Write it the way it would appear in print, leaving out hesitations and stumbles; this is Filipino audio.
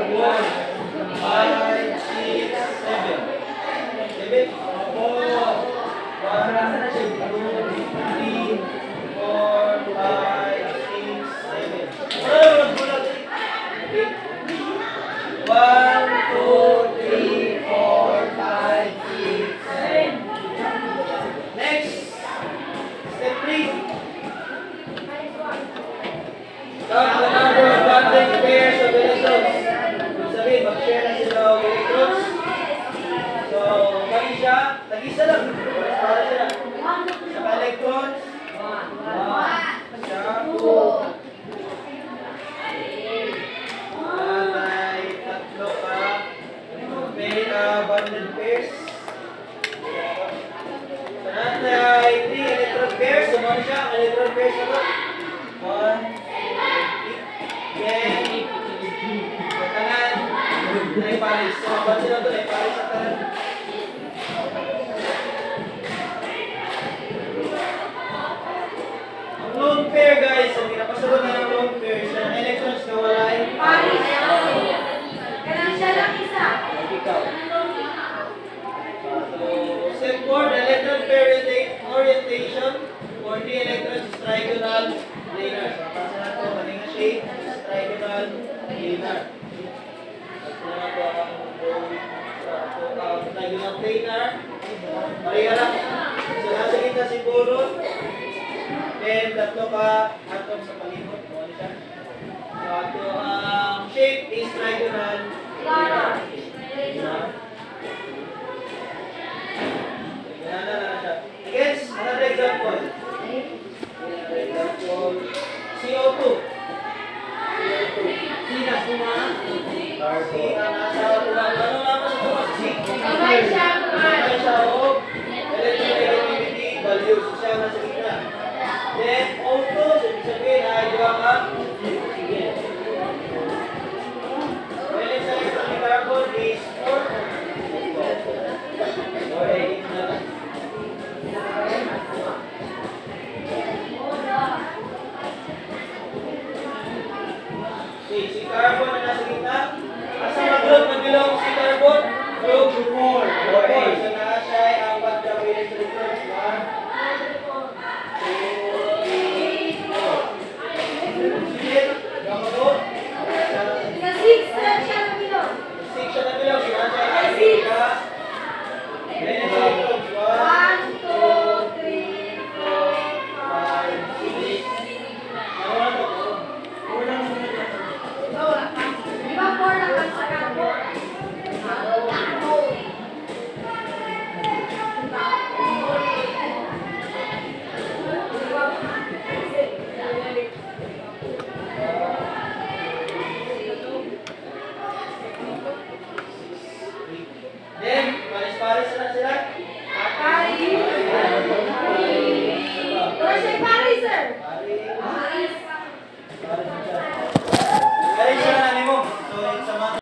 4, 5, 6, 7, Tag-isa lang. Para sila. Sa electrons. 1. Siya. 2. Nanay, tatlo ka. May bonded pairs. Sa nanay, 3 electron pairs. Sumama siya. Electron pairs na to. 1. Yan. Sa kanan. Ay pares. Sumaban sila to. Ay pares sa kanan. Ang lone pair guys. Ang pinapasunod na ng lone pair. Siya ng electrons na wala ay Paris. Kailangan siya lang isa. ikaw. So, step 4, the electron pair orientation for the electrons is trigonal planar. So, kapasa na ito, maling shape, trigonal planar. At ito na ito ang trigonal planar. Pareha lang. So, nasa kita si boron. Then, tatlo ka atom sa palimot. Ano siya? So, ito ang shape is trigonal planar.